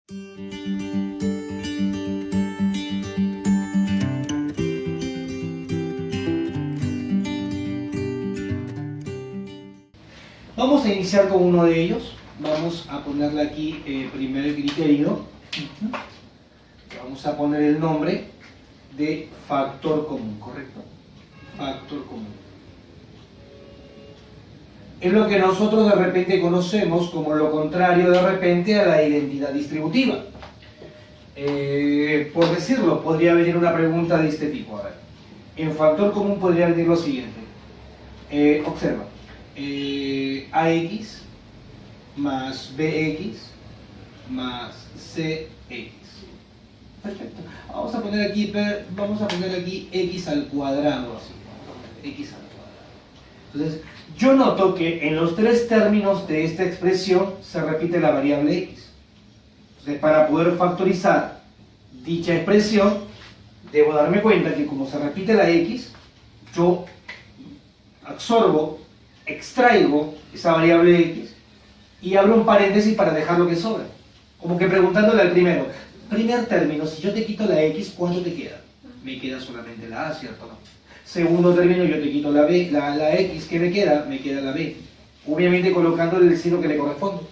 Vamos a iniciar con uno de ellos. Vamos a ponerle aquí primero el criterio. Vamos a poner el nombre de factor común, ¿correcto? Factor común. Es lo que nosotros de repente conocemos como lo contrario de repente a la identidad distributiva. Por decirlo, podría venir una pregunta de este tipo. A ver, en factor común podría venir lo siguiente. Observa. AX más BX más CX. Perfecto. Vamos a poner aquí X al cuadrado, así. X al cuadrado. Entonces, yo noto que en los tres términos de esta expresión se repite la variable X. Entonces, para poder factorizar dicha expresión, debo darme cuenta que como se repite la X, yo extraigo esa variable X y abro un paréntesis para dejar lo que sobra. Como que preguntándole al primer término, si yo te quito la X, ¿cuánto te queda? Me queda solamente la A, ¿cierto? No. Segundo término, yo te quito la B, la X, ¿qué me queda? Me queda la B. Obviamente colocándole el signo que le corresponde.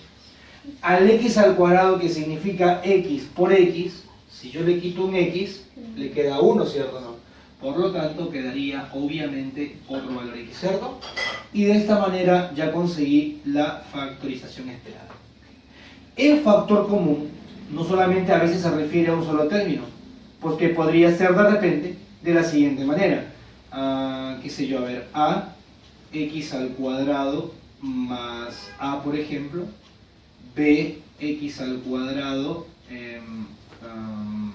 Al X al cuadrado, que significa X por X, si yo le quito un X, le queda 1, ¿cierto? No. Por lo tanto, quedaría obviamente otro valor X, ¿cierto? Y de esta manera ya conseguí la factorización esperada. El factor común no solamente a veces se refiere a un solo término, porque podría ser de repente de la siguiente manera. Qué sé yo, a ver, A, X al cuadrado más A, por ejemplo, B, X al cuadrado, vamos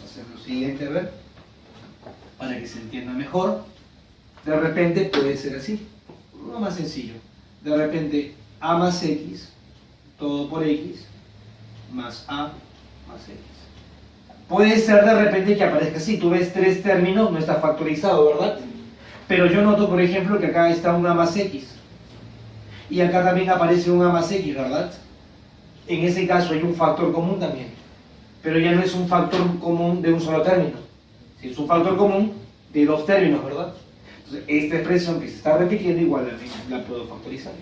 a hacer lo siguiente, a ver, para que se entienda mejor. De repente puede ser así, uno más sencillo. De repente A más X, todo por X, más A más X. Puede ser de repente que aparezca así, tú ves tres términos, no está factorizado, ¿verdad? Pero yo noto, por ejemplo, que acá está un A más X. Y acá también aparece un A más X, ¿verdad? En ese caso hay un factor común también. Pero ya no es un factor común de un solo término. Es un factor común de dos términos, ¿verdad? Entonces, esta expresión que se está repitiendo igual la puedo factorizar.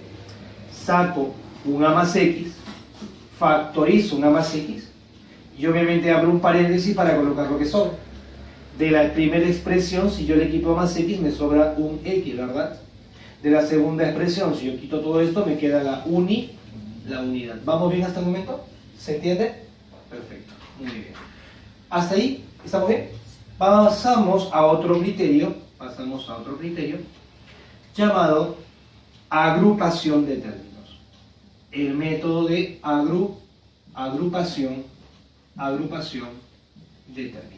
Saco un A más X, factorizo un A más X, y obviamente abro un paréntesis para colocar lo que sobra. De la primera expresión, si yo le quito A más X, me sobra un X, ¿verdad? De la segunda expresión, si yo quito todo esto, me queda la unidad. ¿Vamos bien hasta el momento? ¿Se entiende? Perfecto, muy bien. ¿Hasta ahí? ¿Estamos bien? Pasamos a otro criterio llamado agrupación de términos. El método de agrupación de términos.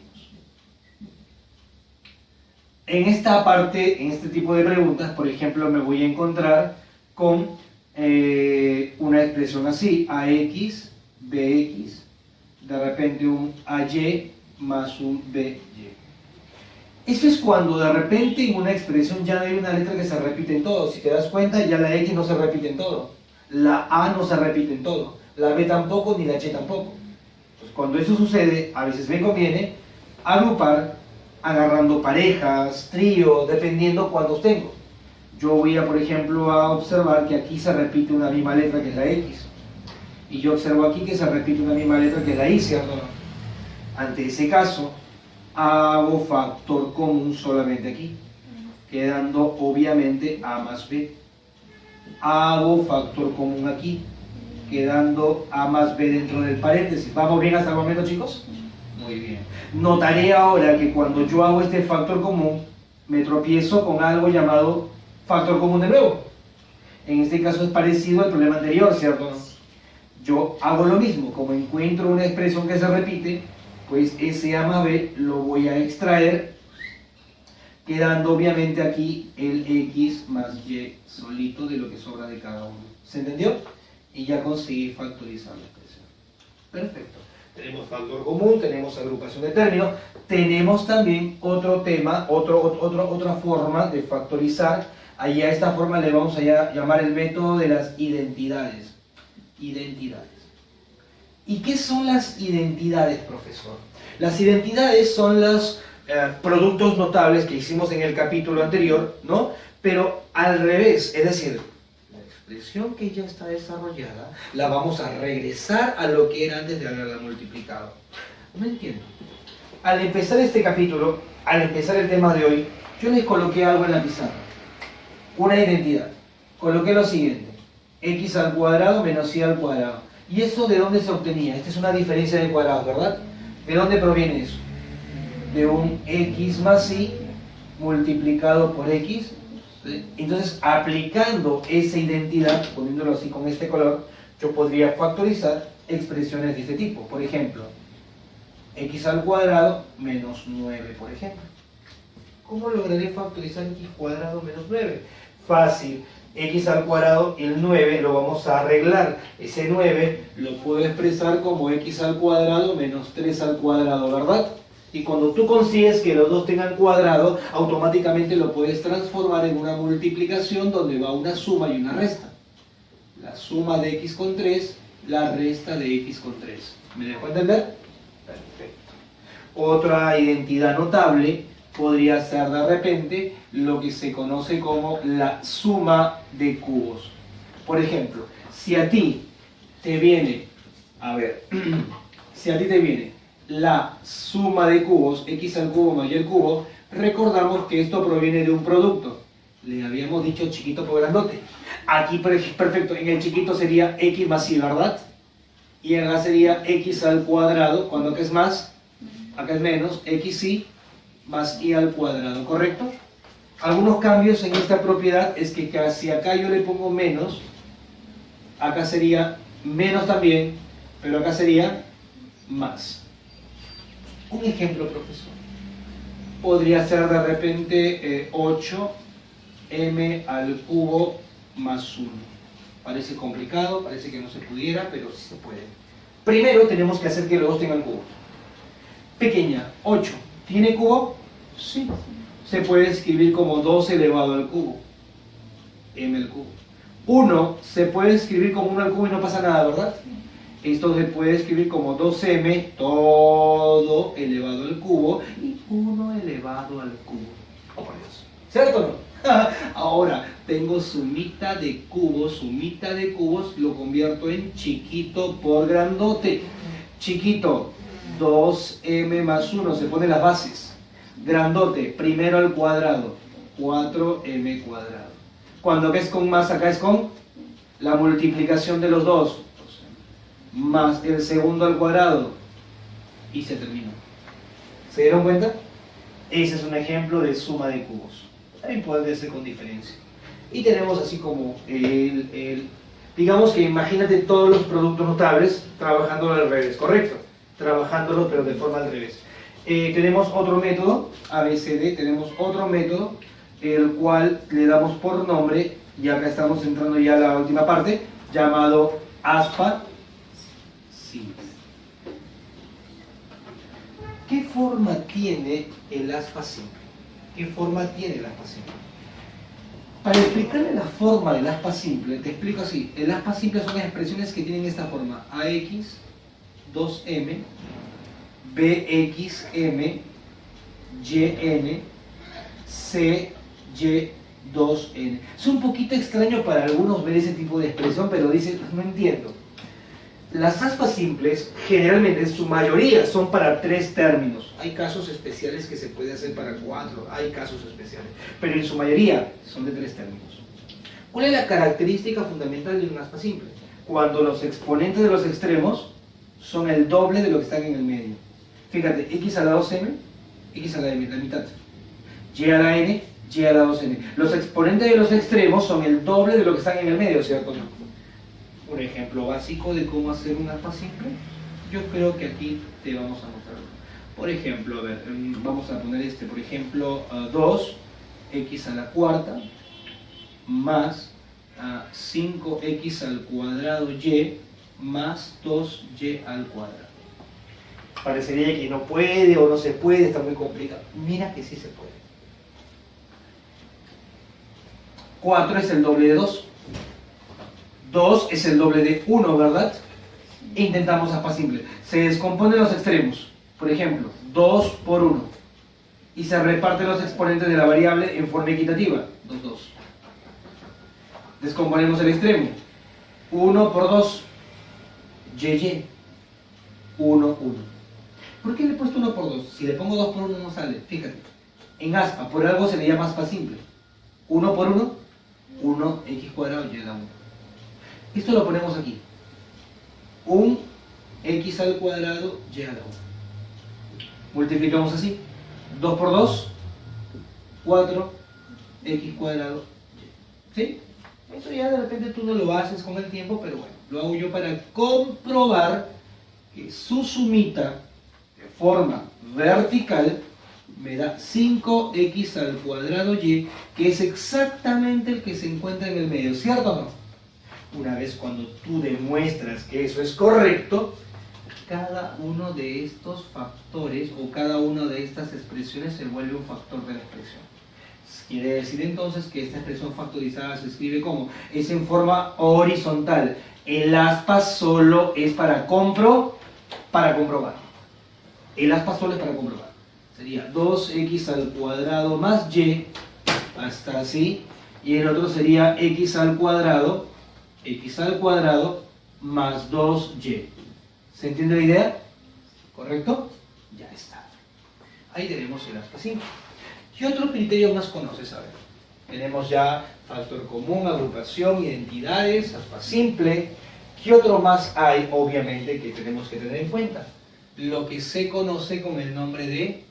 En esta parte, en este tipo de preguntas, por ejemplo, me voy a encontrar con una expresión así, AX, BX, de repente un AY más un BY. Esto es cuando de repente en una expresión ya no hay una letra que se repite en todo. Si te das cuenta, ya la X no se repite en todo, la A no se repite en todo, la B tampoco, ni la H tampoco. Entonces, cuando eso sucede, a veces me conviene agrupar agarrando parejas, tríos, dependiendo cuántos tengo. Yo voy a, por ejemplo, a observar que aquí se repite una misma letra que es la X. Y yo observo aquí que se repite una misma letra que es la Y, ¿cierto? Ante ese caso, hago factor común solamente aquí, quedando obviamente A más B. Hago factor común aquí, quedando A más B dentro del paréntesis. ¿Vamos bien hasta el momento, chicos? Muy bien. Notaré ahora que cuando yo hago este factor común, me tropiezo con algo llamado factor común de nuevo. En este caso es parecido al problema anterior, ¿cierto? Yo hago lo mismo, como encuentro una expresión que se repite, pues ese A más B lo voy a extraer, quedando obviamente aquí el X más Y solito de lo que sobra de cada uno. ¿Se entendió? Y ya conseguí factorizar la expresión. Perfecto. Tenemos factor común, tenemos agrupación de términos, tenemos también otro tema, otra forma de factorizar. Allí a esta forma le vamos a llamar el método de las identidades. ¿Y qué son las identidades, profesor? Las identidades son los productos notables que hicimos en el capítulo anterior, ¿no? Pero al revés, es decir, la expresión que ya está desarrollada la vamos a regresar a lo que era antes de haberla multiplicado. ¿No entiendo? Al empezar este capítulo, al empezar el tema de hoy, yo les coloqué algo en la pizarra. Una identidad. Coloqué lo siguiente. X al cuadrado menos y al cuadrado. ¿Y eso de dónde se obtenía? Esta es una diferencia de cuadrados, ¿verdad? ¿De dónde proviene eso? De un x más y multiplicado por x. ¿Sí? Entonces, aplicando esa identidad, poniéndolo así con este color, yo podría factorizar expresiones de este tipo. Por ejemplo, x al cuadrado menos 9, por ejemplo. ¿Cómo lograré factorizar x cuadrado menos 9? Fácil. X al cuadrado, el 9 lo vamos a arreglar. Ese 9 lo puedo expresar como x al cuadrado menos 3 al cuadrado, ¿verdad? Y cuando tú consigues que los dos tengan cuadrado, automáticamente lo puedes transformar en una multiplicación donde va una suma y una resta. La suma de x con 3, la resta de x con 3. ¿Me dejo entender? Perfecto. Otra identidad notable podría ser de repente lo que se conoce como la suma de cubos. Por ejemplo, si a ti te viene, si a ti te viene la suma de cubos, x al cubo más y al cubo, recordamos que esto proviene de un producto. Le habíamos dicho chiquito por grandote. Aquí, perfecto, en el chiquito sería x más y, ¿verdad? Y acá sería x al cuadrado, cuando acá es más, acá es menos, x y más y al cuadrado, ¿correcto? Algunos cambios en esta propiedad es que si acá yo le pongo menos, acá sería menos también, pero acá sería más. Un ejemplo, profesor. Podría ser de repente 8m al cubo más 1. Parece complicado, parece que no se pudiera, pero sí se puede. Primero tenemos que hacer que los dos tengan cubos. Pequeña, 8. ¿Tiene cubo? Sí. Se puede escribir como 2 elevado al cubo. M al cubo. 1 se puede escribir como 1 al cubo y no pasa nada, ¿verdad? Esto se puede escribir como 2m todo elevado al cubo y 1 elevado al cubo. Oh, por Dios. ¿Cierto o no? Ahora, tengo sumita de cubos, lo convierto en chiquito por grandote. Chiquito, 2m más 1, se ponen las bases. Grandote, primero al cuadrado, 4m cuadrado. Cuando acá es con más, acá es con la multiplicación de los dos, más el segundo al cuadrado, y se terminó. ¿Se dieron cuenta? Ese es un ejemplo de suma de cubos. También puede ser con diferencia. Y tenemos así como digamos que imagínate todos los productos notables trabajándolo al revés, ¿correcto? Trabajándolo pero de forma al revés. Tenemos otro método, ABCD, tenemos otro método, el cual le damos por nombre, y acá estamos entrando ya a la última parte, llamado aspa simple. ¿Qué forma tiene el aspa simple? ¿Qué forma tiene el aspa simple? Para explicarle la forma del aspa simple, te explico así. El aspa simple son las expresiones que tienen esta forma: AX, 2M, BXM, YN, CY, 2N. Es un poquito extraño para algunos ver ese tipo de expresión, pero dicen, no entiendo. Las aspas simples, generalmente, en su mayoría, son para 3 términos. Hay casos especiales que se puede hacer para 4, hay casos especiales, pero en su mayoría son de 3 términos. ¿Cuál es la característica fundamental de un aspa simple? Cuando los exponentes de los extremos son el doble de lo que están en el medio. Fíjate, x a la 2m, x a la m, la mitad. Y a la n, y a la 2n. Los exponentes de los extremos son el doble de lo que están en el medio, ¿cierto? Un ejemplo básico de cómo hacer un aspa simple, yo creo que aquí te vamos a mostrar. Por ejemplo, a ver, vamos a poner por ejemplo, 2x a la cuarta más 5x al cuadrado y más 2y al cuadrado. Parecería que no puede o no se puede, está muy complicado. Mira que sí se puede. 4 es el doble de 2. 2 es el doble de 1, ¿verdad? E intentamos aspa simple. Se descomponen los extremos. Por ejemplo, 2 por 1. Y se reparten los exponentes de la variable en forma equitativa. 2, 2. Descomponemos el extremo. 1 por 2. Y. 1, 1. ¿Por qué le he puesto 1 por 2? Si le pongo 2 por 1 no sale. Fíjate. En aspa, por algo se le llama aspa simple. 1 por 1, 1x cuadrado y a la 1. Esto lo ponemos aquí. Un x al cuadrado y a la 1. Multiplicamos así. 2 por 2, 4x cuadrado y. ¿Sí? Eso ya de repente tú no lo haces con el tiempo, pero bueno, lo hago yo para comprobar que su sumita de forma vertical me da 5x al cuadrado y, que es exactamente el que se encuentra en el medio, ¿cierto o no? Una vez cuando tú demuestras que eso es correcto, cada uno de estos factores o cada una de estas expresiones se vuelve un factor de la expresión. Quiere decir entonces que esta expresión factorizada se escribe como, es en forma horizontal. El aspa solo es para comprobar. El aspa solo es para comprobar. Sería 2x al cuadrado más y, hasta así, y el otro sería x al cuadrado más 2y. ¿Se entiende la idea? ¿Correcto? Ya está. Ahí tenemos el aspa simple. ¿Qué otro criterio más conoces? A ver, tenemos ya factor común, agrupación, identidades, aspa simple. ¿Qué otro más hay, obviamente, que tenemos que tener en cuenta? Lo que se conoce con el nombre de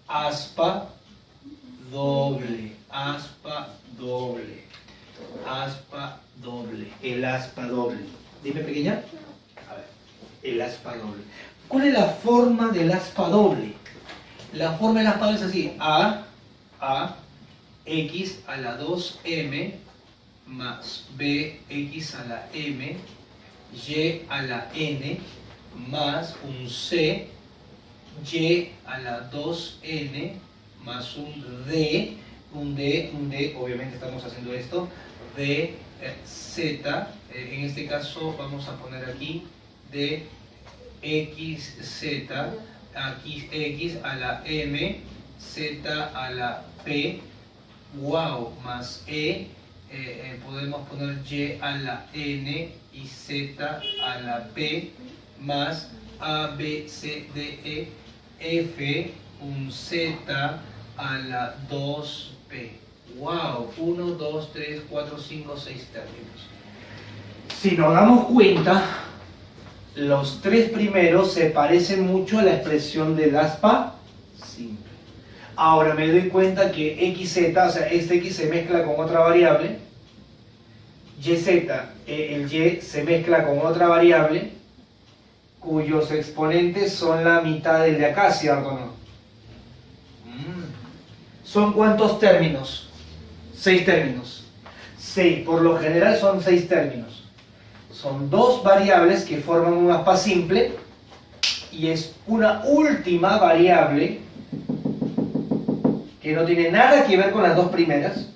aspa doble. Aspa doble. Aspa doble. El aspa doble. Dime, pequeña. A ver, el aspa doble. ¿Cuál es la forma del aspa doble? La forma del aspa doble es así. A x a la 2m más bx a la m y a la n más un c y a la 2n más un d, obviamente estamos haciendo esto, d z, en este caso vamos a poner aquí d x z, aquí x a la m, z a la p, wow, más podemos poner y a la n y z a la p, más a, b, c, d, e, f, un z a la 2p. Wow, 1, 2, 3, 4, 5, 6 términos. Si nos damos cuenta, los tres primeros se parecen mucho a la expresión del aspa simple. Ahora me doy cuenta que xz, o sea, este x se mezcla con otra variable, yz, el y se mezcla con otra variable, cuyos exponentes son la mitad del de acá, ¿cierto o no? ¿Son cuántos términos? 6 términos. 6, por lo general son 6 términos. Son dos variables que forman un aspa simple y es una última variable que no tiene nada que ver con las dos primeras,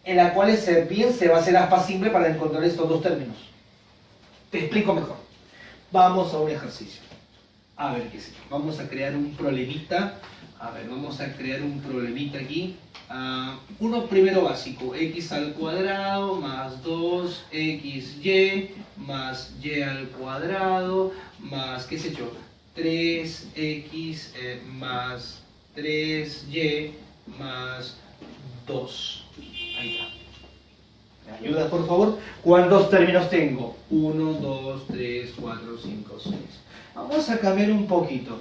en la cual bien se va a hacer aspa simple para encontrar estos dos términos. Te explico mejor. Vamos a un ejercicio. A ver qué es. Vamos a crear un problemita. A ver, vamos a crear un problemita aquí. Uno primero básico. X al cuadrado más 2xy más y al cuadrado más, qué sé yo, 3x más 3y más 2. Ahí está. ¿Me ayudas, por favor? ¿Cuántos términos tengo? 1, 2, 3, 4, 5, 6. Vamos a cambiar un poquito.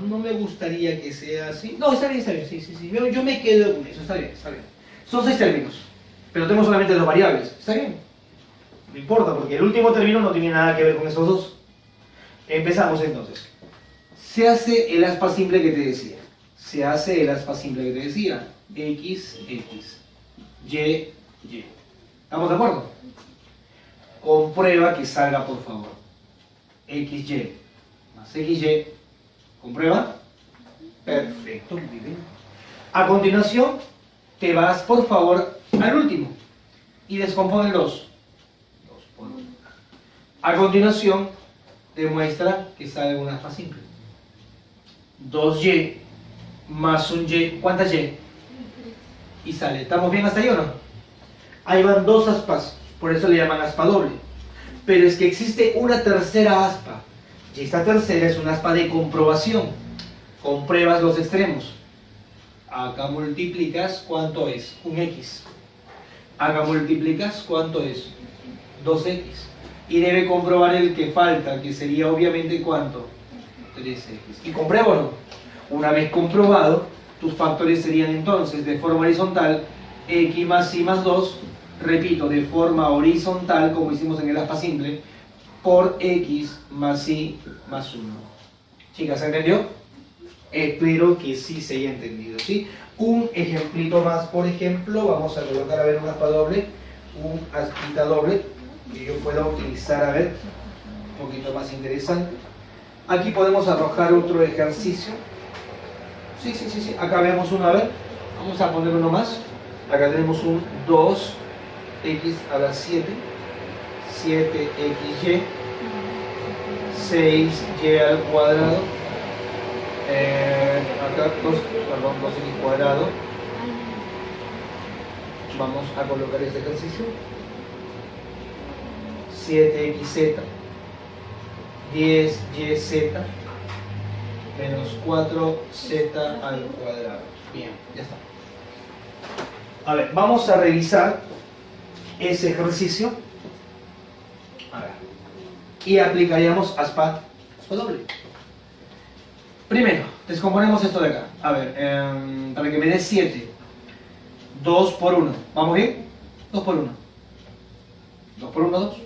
No me gustaría que sea así. No, está bien, sí. Yo me quedo con eso, está bien. Son 6 términos, pero tengo solamente 2 variables. ¿Está bien? No importa, porque el último término no tiene nada que ver con esos dos. Empezamos entonces. Se hace el aspa simple que te decía. X, Y. ¿Estamos de acuerdo? Comprueba que salga, por favor. XY más XY. ¿Comprueba? Perfecto, muy bien. A continuación, te vas, por favor, al último y descompone el 2. 2 por 1. A continuación, demuestra que sale una aspa simple. 2y más un y, ¿cuántas y? Y sale. ¿Estamos bien hasta ahí o no? Ahí van dos aspas, por eso le llaman aspa doble. Pero es que existe una tercera aspa, y esta tercera es una aspa de comprobación. Compruebas los extremos. Acá multiplicas, ¿cuánto es? Un x. Acá multiplicas, ¿cuánto es? 2x. Y debe comprobar el que falta, que sería obviamente ¿cuánto? 3x. ¿Y compruebo o no? Una vez comprobado, tus factores serían entonces de forma horizontal x más y más 2, repito, de forma horizontal, como hicimos en el aspa simple, por x más y más 1. Chicas, ¿se entendió? Espero que sí se haya entendido, ¿sí? Un ejemplito más, por ejemplo, vamos a colocar a ver un aspa doble, un aspita doble, que yo pueda utilizar, a ver, un poquito más interesante. Aquí podemos arrojar otro ejercicio. Sí, acá vemos uno, a ver, vamos a poner uno más. Acá tenemos un 2x a la 7, 7xy, 6y al cuadrado, acá 2x cuadrado. Vamos a colocar este ejercicio. 7xz, 10yz, menos 4z al cuadrado. Bien, ya está. A ver, vamos a revisar ese ejercicio. A ver. Y aplicaríamos aspa doble. Primero, descomponemos esto de acá. A ver, para que me dé 7. 2 por 1. ¿Vamos bien? 2 por 1. 2 por 1, 2.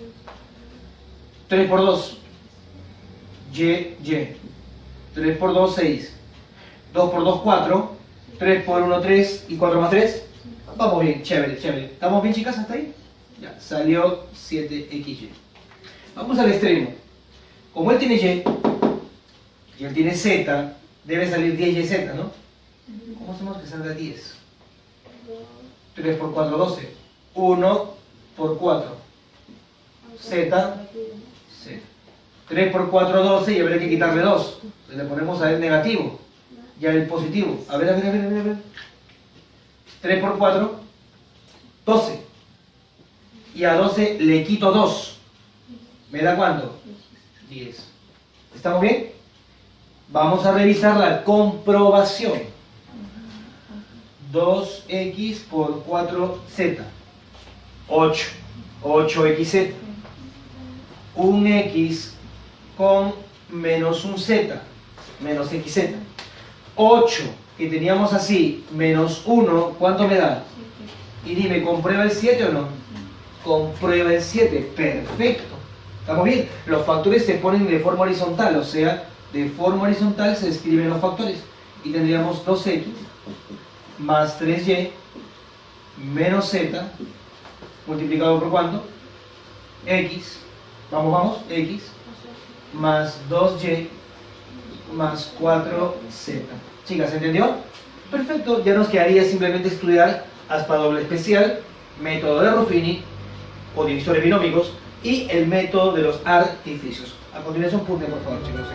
3 por 2. Y. 3 por 2, 6. 2 por 2, 4. 3 por 1, 3. ¿Y 4 más 3? Vamos bien, chévere. ¿Estamos bien, chicas, hasta ahí? Ya, salió 7xy. Vamos al extremo. Como él tiene y él tiene z, debe salir 10yz, ¿no? ¿Cómo hacemos que salga 10? 3 por 4, 12. 1 por 4. Z. 3 por 4, 12, y habrá que quitarle 2. Entonces le ponemos a él negativo. Y a él positivo. A ver. 3 por 4, 12. Y a 12 le quito 2. ¿Me da cuánto? 10. ¿Estamos bien? Vamos a revisar la comprobación. 2x por 4z. 8. 8xz. Un x con menos un z. Menos xz. 8 que teníamos así, menos 1, ¿cuánto me da? Y dime, ¿comprueba el 7 o no? Comprueba el 7, perfecto. ¿Estamos bien? Los factores se ponen de forma horizontal, o sea, de forma horizontal se escriben los factores. Y tendríamos 2x más 3y menos z multiplicado por ¿cuánto? X, vamos, x más 2y más 4z. Chicas, ¿entendió? Perfecto, ya nos quedaría simplemente estudiar aspa doble especial, método de Ruffini o divisores binómicos y el método de los artificios. A continuación, punten por favor, chicos.